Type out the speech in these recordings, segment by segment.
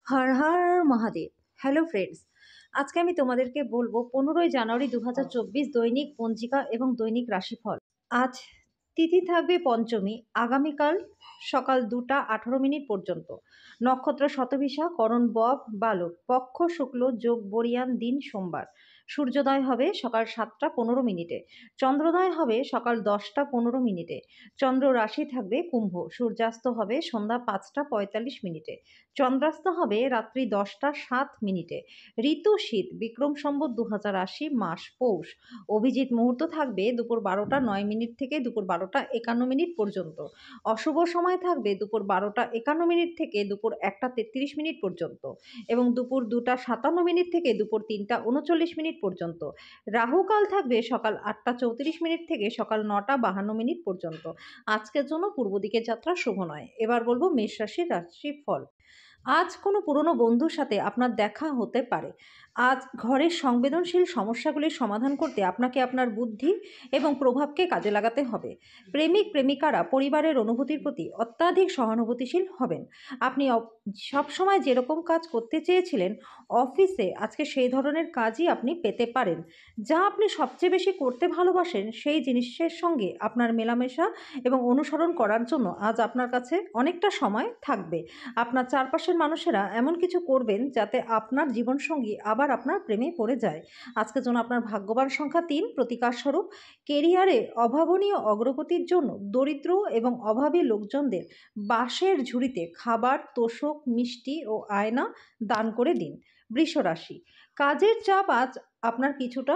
Har Har Mahadev. Hello friends, আজকে আমি তোমাদেরকে বলবো 15ই জানুয়ারি 2024 দৈনিক পঞ্জিকা এবং দৈনিক রাশিফল। আজ তিথি থাকবে পঞ্চমী, আগামীকাল সকাল 2টা 18 মিনিট পর্যন্ত। নক্ষত্র শতভিসা, করণ বব বালক, পক্ষ শুক্ল, যোগ বরিয়ান, দিন সোমবার। সূর্যোদয় হবে সকাল 7টা 15 মিনিটে, চন্দ্রোদয় হবে সকাল 10টা 15 মিনিটে। চন্দ্র রাশি থাকবে কুম্ভ, সূর্যাস্ত হবে সন্ধ্যা 5টা 45 মিনিটে, চন্দ্রাস্ত হবে রাত্রি 10টা 7 মিনিটে। ঋতু শীত, বিক্রম সম্বত 2080, মাস পৌষ। অভিজিৎ মুহূর্ত থাকবে দুপুর 12টা 9 মিনিট থেকে দুপুর 12টা 51 মিনিট পর্যন্ত। অশুভ সময় থাকবে দুপুর 12টা 51 মিনিট থেকে দুপুর 1টা 33 মিনিট পর্যন্ত এবং দুপুর 2টা 57 মিনিট থেকে দুপুর 3টা 39 মিনিট পর্যন্ত। রাহুকাল থাকবে সকাল 8টা 34 মিনিট থেকে সকাল 9টা 52 মিনিট পর্যন্ত। আজকের জন্য পূর্ব দিকে যাত্রা শুভ নয়। এবার বলবো মেষ রাশির রাশিফল। আজ কোনো পুরনো বন্ধুর সাথে আপনার দেখা হতে পারে। আজ ঘরের সংবেদনশীল সমস্যাগুলির সমাধান করতে আপনাকে আপনার বুদ্ধি এবং প্রভাবকে কাজে লাগাতে হবে। প্রেমিক প্রেমিকারা পরিবারের অনুভূতির প্রতি অত্যাধিক সহানুভূতিশীল হবেন। আপনি সবসময় যেরকম কাজ করতে চেয়েছিলেন অফিসে, আজকে সেই ধরনের কাজই আপনি পেতে পারেন। যা আপনি সবচেয়ে বেশি করতে ভালোবাসেন সেই জিনিসের সঙ্গে আপনার মেলামেশা এবং অনুসরণ করার জন্য আজ আপনার কাছে অনেকটা সময় থাকবে। আপনার চারপাশের মানুষেরা এমন কিছু করবেন যাতে আপনার জীবনসঙ্গী আবার আপনার প্রেমে পড়ে যায়। আজকের জন্য আপনার ভাগ্যবান সংখ্যা 3, প্রতিকারস্বরূপ কেরিয়ারে অভাবনীয় অগ্রগতির জন্য দরিদ্র এবং অভাবী লোকজনদের বাঁশের ঝুড়িতে খাবার, তোশক, মিষ্টি ও আয়না দান করে দিন। বৃষ রাশি, কাজের চাপ আজ আপনার কিছুটা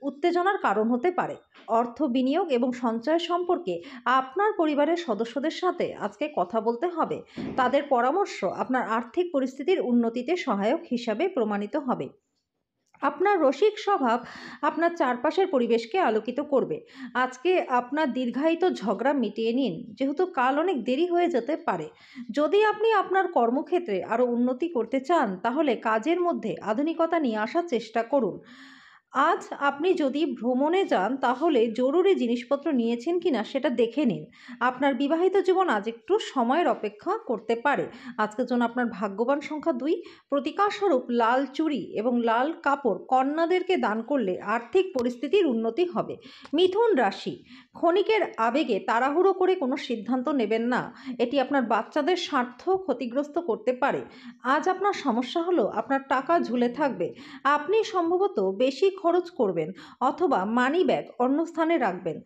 উত্তেজনার কারণ হতে পারে। অর্থ বিনিয়োগ এবং সঞ্চয় সম্পর্কে আপনার পরিবারের সদস্যদের সাথে আজকে কথা বলতে হবে। তাদের পরামর্শ আপনার আর্থিক পরিস্থিতির উন্নতিতে সহায়ক হিসাবে প্রমাণিত হবে। আপনার রসিক স্বভাব আপনার চারপাশের পরিবেশকে আলোকিত করবে। আজকে আপনার দীর্ঘায়িত ঝগড়া মিটিয়ে নিন, যেহেতু কাল অনেক দেরি হয়ে যেতে পারে। যদি আপনি আপনার কর্মক্ষেত্রে আরও উন্নতি করতে চান তাহলে কাজের মধ্যে আধুনিকতা নিয়ে আসার চেষ্টা করুন। আজ আপনি যদি ভ্রমণে যান তাহলে জরুরি জিনিসপত্র নিয়েছেন কিনা সেটা দেখে নিন। আপনার বিবাহিত জীবন আজ একটু সময়ের অপেক্ষা করতে পারে। আজকের জন্য আপনার ভাগ্যবান সংখ্যা 2, প্রতিকারস্বরূপ লাল চুড়ি এবং লাল কাপড় কন্যাদেরকে দান করলে আর্থিক পরিস্থিতির উন্নতি হবে। মিথুন রাশি, ক্ষণিকের আবেগে তাড়াহুড়ো করে কোনো সিদ্ধান্ত নেবেন না, এটি আপনার বাচ্চাদের স্বার্থ ক্ষতিগ্রস্ত করতে পারে। আজ আপনার সমস্যা হলো আপনার টাকা ঝুলে থাকবে। আপনি সম্ভবত বেশি খরচ করবেন অথবা মানি ব্যাগ অন্য স্থানে রাখবেন।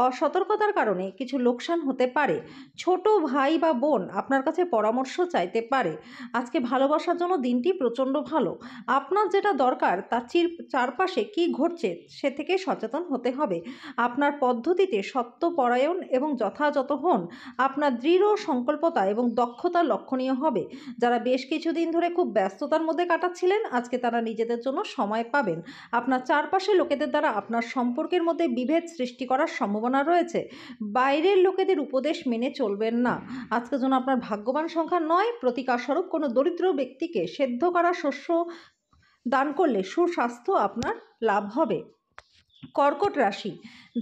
অসতর্কতার কারণে কিছু লোকসান হতে পারে। ছোট ভাই বা বোন আপনার কাছে পরামর্শ চাইতে পারে। আজকে ভালোবাসার জন্য দিনটি প্রচণ্ড ভালো। আপনার যেটা দরকার তার চারপাশে কী ঘটছে সে থেকে সচেতন হতে হবে। আপনার পদ্ধতিতে সত্যপরায়ণ এবং যথাযথ হন। আপনার দৃঢ় সংকল্পতা এবং দক্ষতা লক্ষণীয় হবে। যারা বেশ কিছুদিন ধরে খুব ব্যস্ততার মধ্যে কাটাচ্ছিলেন আজকে তারা নিজেদের জন্য সময় পাবেন। আপনার চারপাশে লোকেদের দ্বারা আপনার সম্পর্কের মধ্যে বিভেদ সৃষ্টি করার সম্ভাবনা রয়েছে। বাইরের লোকেদের উপদেশ মেনে চলবেন না। আজকের জন্য আপনার ভাগ্যবান সংখ্যা 9, প্রতিকারস্বরূপ কোনো দরিদ্র ব্যক্তিকে সেদ্ধ করা শস্য দান করলে সুস্বাস্থ্য আপনার লাভ হবে। কর্কট রাশি,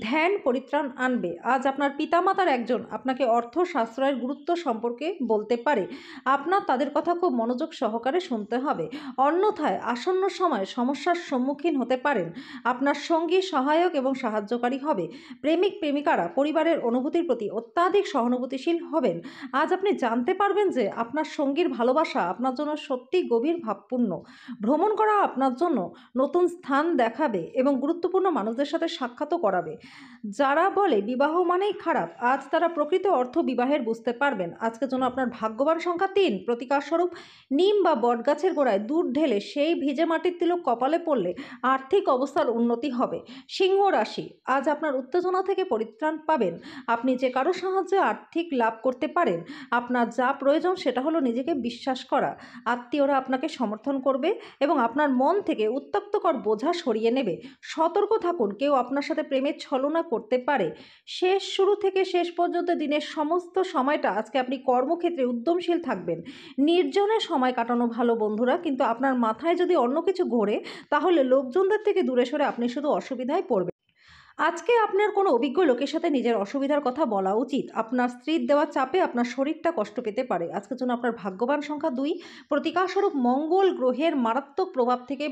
ধ্যান পরিত্রাণ আনবে। আজ আপনার পিতামাতার একজন আপনাকে অর্থ সাশ্রয়ের গুরুত্ব সম্পর্কে বলতে পারে। আপনার তাদের কথা খুব মনোযোগ সহকারে শুনতে হবে, অন্যথায় আসন্ন সময়ে সমস্যার সম্মুখীন হতে পারেন। আপনার সঙ্গী সহায়ক এবং সাহায্যকারী হবে। প্রেমিক প্রেমিকারা পরিবারের অনুভূতির প্রতি অত্যাধিক সহানুভূতিশীল হবেন। আজ আপনি জানতে পারবেন যে আপনার সঙ্গীর ভালোবাসা আপনার জন্য সত্যি গভীর ভাবপূর্ণ। ভ্রমণ করা আপনার জন্য নতুন স্থান দেখাবে এবং গুরুত্বপূর্ণ মানুষদের সাথে সাক্ষাৎও করাবে। যারা বলে বিবাহ মানেই খারাপ, আজ তারা প্রকৃত অর্থ বিবাহের বুঝতে পারবেন। আজকের জন্য আপনার ভাগ্যবান সংখ্যা 3, প্রতিকারস্বরূপ নিম বা বটগাছের গোড়ায় দুধ ঢেলে সেই ভিজে মাটির তিলক কপালে পড়লে আর্থিক অবস্থার উন্নতি হবে। সিংহ রাশি, আজ আপনার উত্তেজনা থেকে পরিত্রাণ পাবেন। আপনি যে কারো সাহায্যে আর্থিক লাভ করতে পারেন। আপনার যা প্রয়োজন সেটা হলো নিজেকে বিশ্বাস করা। আত্মীয়রা আপনাকে সমর্থন করবে এবং আপনার মন থেকে উত্ত্যক্তকর বোঝা সরিয়ে নেবে। সতর্ক থাকুন, কেউ আপনার সাথে প্রেমের ছলনা করতে পারে। শুরু থেকে শেষ পর্যন্ত দিনের সমস্ত সময়টা আজকে আপনি কর্মক্ষেত্রে উদ্যমশীল থাকবেন। নির্জনে সময় কাটানো ভালো বন্ধুরা, কিন্তু আপনার মাথায় যদি অন্য কিছু ঘোরে তাহলে লোকজনদের থেকে দূরে সরে আপনি শুধু অসুবিধায় পড়বেন। আজকে আপনার কোনো অভিজ্ঞ লোকের সাথে নিজের অসুবিধার কথা বলা উচিত। আপনার স্ত্রীর দেওয়া চাপে আপনার শরীরটা কষ্ট পেতে পারে। আজকের জন্য আপনার ভাগ্যবান সংখ্যা ২। প্রতিকারস্বরূপ মঙ্গল গ্রহের মারাত্মক প্রভাব থেকে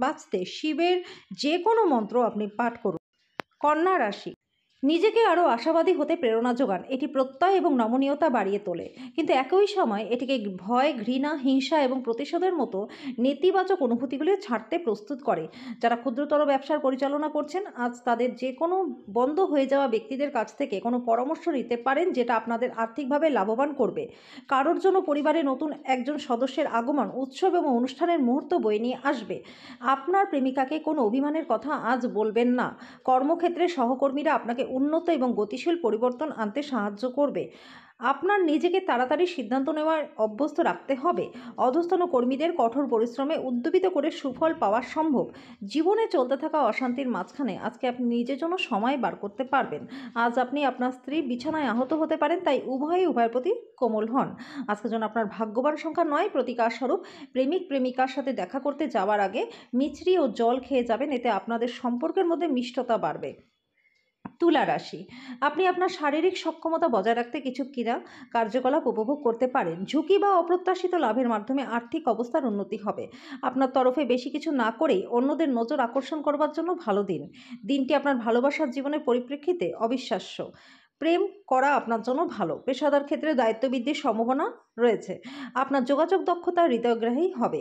বাঁচতে শিবের যে কোনো মন্ত্র আপনি পাঠ করুন। কন্যা রাশি, নিজেকে আরও আশাবাদী হতে প্রেরণা যোগান। এটি প্রত্যয় এবং নমনীয়তা বাড়িয়ে তোলে, কিন্তু একই সময় এটিকে ভয়, ঘৃণা, হিংসা এবং প্রতিশোধের মতো নেতিবাচক অনুভূতিগুলি ছাড়তে প্রস্তুত করে। যারা ক্ষুদ্রতর ব্যবসার পরিচালনা করছেন, আজ তাদের যে কোনো বন্ধ হয়ে যাওয়া ব্যক্তিদের কাছ থেকে কোনো পরামর্শ নিতে পারেন, যেটা আপনাদের আর্থিকভাবে লাভবান করবে। কারোর জন্য পরিবারে নতুন একজন সদস্যের আগমন উৎসব এবং অনুষ্ঠানের মুহূর্ত বয়ে নিয়ে আসবে। আপনার প্রেমিকাকে কোনো অভিমানের কথা আজ বলবেন না। কর্মক্ষেত্রে সহকর্মীরা আপনাকে উন্নত এবং গতিশীল পরিবর্তন আনতে সাহায্য করবে। আপনার নিজেকে তাড়াতাড়ি সিদ্ধান্ত নেওয়ার অভ্যস্ত রাখতে হবে। অধস্তন কর্মীদের কঠোর পরিশ্রমে উদ্যোগিত করে সুফল পাওয়া সম্ভব। জীবনে চলতে থাকা অশান্তির মাঝখানে আজকে আপনি নিজের জন্য সময় বার করতে পারবেন। আজ আপনি আপনার স্ত্রী বিছানায় আহত হতে পারেন, তাই উভয়ের প্রতি কোমল হন। আজকের জন্য আপনার ভাগ্যবান সংখ্যা ৯। প্রতিকার স্বরূপ প্রেমিক প্রেমিকার সাথে দেখা করতে যাওয়ার আগে মিছরি ও জল খেয়ে যাবেন, এতে আপনাদের সম্পর্কের মধ্যে মিষ্টতা বাড়বে। তুলা রাশি, আপনি আপনার শারীরিক সক্ষমতা বজায় রাখতে কিছু ক্রীড়া কার্যকলাপ উপভোগ করতে পারেন। ঝুঁকি বা অপ্রত্যাশিত লাভের মাধ্যমে আর্থিক অবস্থার উন্নতি হবে। আপনার তরফে বেশি কিছু না করেই অন্যদের নজর আকর্ষণ করবার জন্য ভালো দিন। দিনটি আপনার ভালোবাসার জীবনের পরিপ্রেক্ষিতে অবিশ্বাস্য। প্রেম করা আপনার জন্য ভালো। পেশাদার ক্ষেত্রে দায়িত্ব বৃদ্ধির সম্ভাবনা রয়েছে। আপনার যোগাযোগ দক্ষতা হৃদয়গ্রাহী হবে।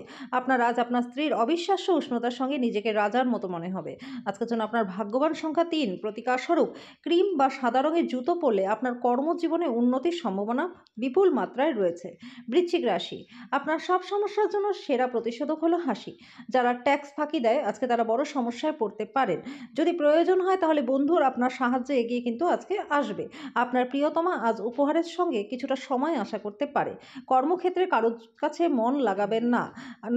আজ আপনার স্ত্রীর অবিশ্বাস্য উষ্ণতার সঙ্গে নিজেকে রাজার মতো মনে হবে। আজকের জন্য আপনার ভাগ্যবান সংখ্যা ৩। প্রতিকার স্বরূপ ক্রিম বা সাদা রঙের জুতো পরলে আপনার কর্মজীবনে উন্নতির সম্ভাবনা বিপুল মাত্রায় রয়েছে। বৃশ্চিক রাশি, আপনার সব সমস্যার জন্য সেরা প্রতিষেধক হলো হাসি। যারা ট্যাক্স ফাঁকি দেয়, আজকে তারা বড় সমস্যায় পড়তে পারেন। যদি প্রয়োজন হয় তাহলে বন্ধুর আপনার সাহায্যে এগিয়ে কিন্তু আজকে আসবে। আপনার প্রিয়তমা আজ উপহারের সঙ্গে কিছুটা সময় আশা করতে পারে। কর্মক্ষেত্রে কারোর কাছে মন লাগাবেন না,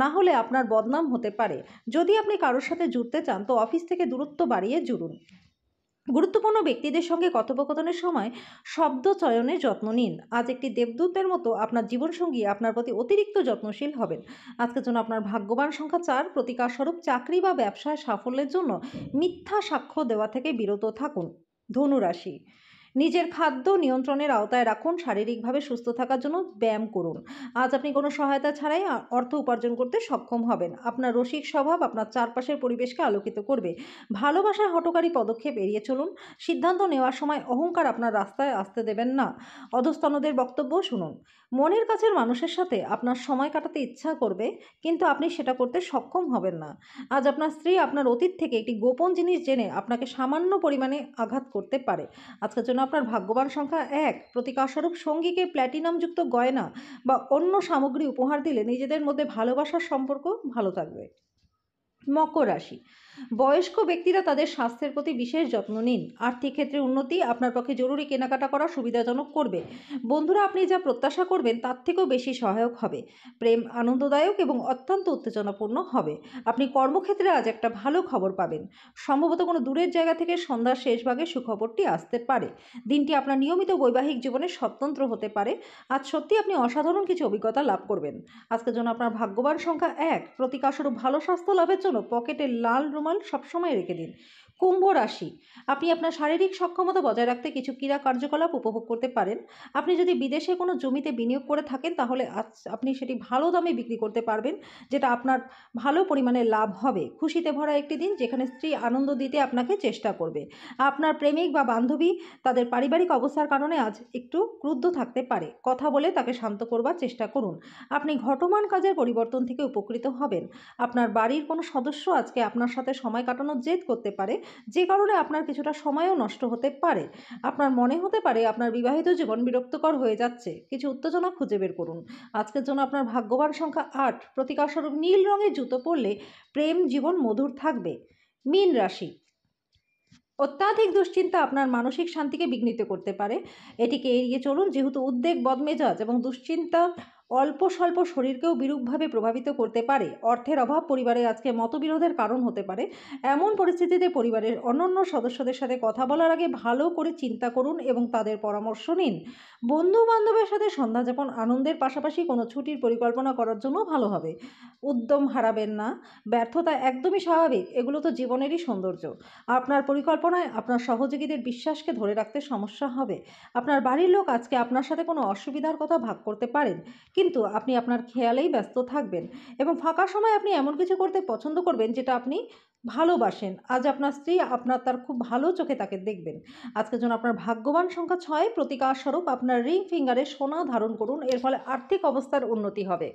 না হলে আপনার বদনাম হতে পারে। যদি আপনি কারোর সাথে জুড়তে চান তো অফিস থেকে দূরত্ব বাড়িয়ে জুড়ুন। গুরুত্বপূর্ণ ব্যক্তিদের সঙ্গে কথোপকথনের সময় শব্দ চয়নে যত্ন নিন। আজ একটি দেবদূতের মতো আপনার জীবনসঙ্গী আপনার প্রতি অতিরিক্ত যত্নশীল হবেন। আজকের জন্য আপনার ভাগ্যবান সংখ্যা ৪। প্রতিকার স্বরূপ চাকরি বা ব্যবসায় সাফল্যের জন্য মিথ্যা সাক্ষ্য দেওয়া থেকে বিরত থাকুন। ধনু রাশি, নিজের খাদ্য নিয়ন্ত্রণের আওতায় রাখুন। শারীরিকভাবে সুস্থ থাকার জন্য ব্যায়াম করুন। আজ আপনি কোনো সহায়তা ছাড়াই অর্থ উপার্জন করতে সক্ষম হবেন। আপনার রসিক স্বভাব আপনার চারপাশের পরিবেশকে আলোকিত করবে। ভালোবাসায় হঠকারী পদক্ষেপ এড়িয়ে চলুন। সিদ্ধান্ত নেওয়ার সময় অহংকার আপনার রাস্তায় আসতে দেবেন না। অধস্তনদের বক্তব্য শুনুন। মনের কাছের মানুষের সাথে আপনার সময় কাটাতে ইচ্ছা করবে, কিন্তু আপনি সেটা করতে সক্ষম হবেন না। আজ আপনার স্ত্রী আপনার অতীত থেকে একটি গোপন জিনিস জেনে আপনাকে সামান্য পরিমাণে আঘাত করতে পারে। আজকের জন্য আপনার ভাগ্যবান সংখ্যা ১। প্রতিকারস্বরূপ সঙ্গীকে প্ল্যাটিনামযুক্ত গয়না বা অন্য সামগ্রী উপহার দিলে নিজেদের মধ্যে ভালোবাসার সম্পর্ক ভালো থাকবে। মকর রাশি, বয়স্ক ব্যক্তিরা তাদের স্বাস্থ্যের প্রতি বিশেষ যত্ন নিন। আর্থিক ক্ষেত্রে উন্নতি আপনার পক্ষে জরুরি কেনাকাটা করা সুবিধাজনক করবে। বন্ধুরা আপনি যা প্রত্যাশা করবেন তার থেকেও বেশি সহায়ক হবে। প্রেম আনন্দদায়ক এবং অত্যন্ত উত্তেজনাপূর্ণ হবে। আপনি কর্মক্ষেত্রে আজ একটা ভালো খবর পাবেন। সম্ভবত কোনো দূরের জায়গা থেকে সন্ধ্যার শেষ ভাগে সুখবরটি আসতে পারে। দিনটি আপনার নিয়মিত বৈবাহিক জীবনে স্বতন্ত্র হতে পারে। আজ সত্যি আপনি অসাধারণ কিছু অভিজ্ঞতা লাভ করবেন। আজকের জন্য আপনার ভাগ্যবান সংখ্যা ১। প্রতিকারস্বরূপ ভালো স্বাস্থ্য লাভের জন্য পকেটে লাল রুমাল সবসময় রেখে দিন। কুম্ভ রাশি, আপনি আপনার শারীরিক সক্ষমতা বজায় রাখতে কিছু ক্রীড়া কার্যকলাপ উপভোগ করতে পারেন। আপনি যদি বিদেশে কোনো জমিতে বিনিয়োগ করে থাকেন তাহলে আজ আপনি সেটি ভালো দামে বিক্রি করতে পারবেন, যেটা আপনার ভালো পরিমাণে লাভ হবে। খুশিতে ভরা একটি দিন যেখানে স্ত্রী আনন্দ দিতে আপনাকে চেষ্টা করবে। আপনার প্রেমিক বা বান্ধবী তাদের পারিবারিক অবস্থার কারণে আজ একটু ক্রুদ্ধ থাকতে পারে। কথা বলে তাকে শান্ত করবার চেষ্টা করুন। আপনি ঘটমান কাজের পরিবর্তন থেকে উপকৃত হবেন। আপনার বাড়ির কোনো সদস্য আজকে আপনার সাথে সময় কাটানোর জেদ করতে পারে, যে কারণে আপনার কিছুটা সময়ও নষ্ট হতে পারে। আপনার মনে হতে পারে আপনার বিবাহিত জীবন বিরক্তকর হয়ে যাচ্ছে। কিছু উত্তেজনা খুঁজে বের করুন। আজকের জন্য আপনার ভাগ্যবান সংখ্যা ৮। প্রতিকারস্বরূপ নীল রঙের জুতো পরলে প্রেম জীবন মধুর থাকবে। মীন রাশি, অত্যাধিক দুশ্চিন্তা আপনার মানসিক শান্তিকে বিঘ্নিত করতে পারে। এটিকে এড়িয়ে চলুন, যেহেতু উদ্বেগ, বদমেজাজ এবং দুশ্চিন্তা অল্প স্বল্প শরীরকেও বিরূপভাবে প্রভাবিত করতে পারে। অর্থের অভাব পরিবারে আজকে মতবিরোধের কারণ হতে পারে। এমন পরিস্থিতিতে পরিবারের অন্যান্য সদস্যদের সাথে কথা বলার আগে ভালো করে চিন্তা করুন এবং তাদের পরামর্শ নিন। বন্ধু বান্ধবের সাথে সন্ধ্যাযাপন আনন্দের পাশাপাশি কোনো ছুটির পরিকল্পনা করার জন্য ভালো হবে। উদ্যম হারাবেন না। ব্যর্থতা একদমই স্বাভাবিক, এগুলো তো জীবনেরই সৌন্দর্য। আপনার পরিকল্পনায় আপনার সহযোগীদের বিশ্বাসকে ধরে রাখতে সমস্যা হবে। আপনার বাড়ির লোক আজকে আপনার সাথে কোনো অসুবিধার কথা ভাগ করতে পারেন, কিন্তু আপনি আপনার খেয়ালেই ব্যস্ত থাকবেন এবং ফাঁকা সময় আপনি এমন কিছু করতে পছন্দ করবেন যেটা আপনি ভালোবাসেন। আজ আপনার স্ত্রী তার খুব ভালো চোখে তাকে দেখবেন। আজকের জন্য আপনার ভাগ্যবান সংখ্যা 6। প্রতিকার স্বরূপ আপনার রিং ফিঙ্গারে সোনা ধারণ করুন, এর ফলে আর্থিক অবস্থার উন্নতি হবে।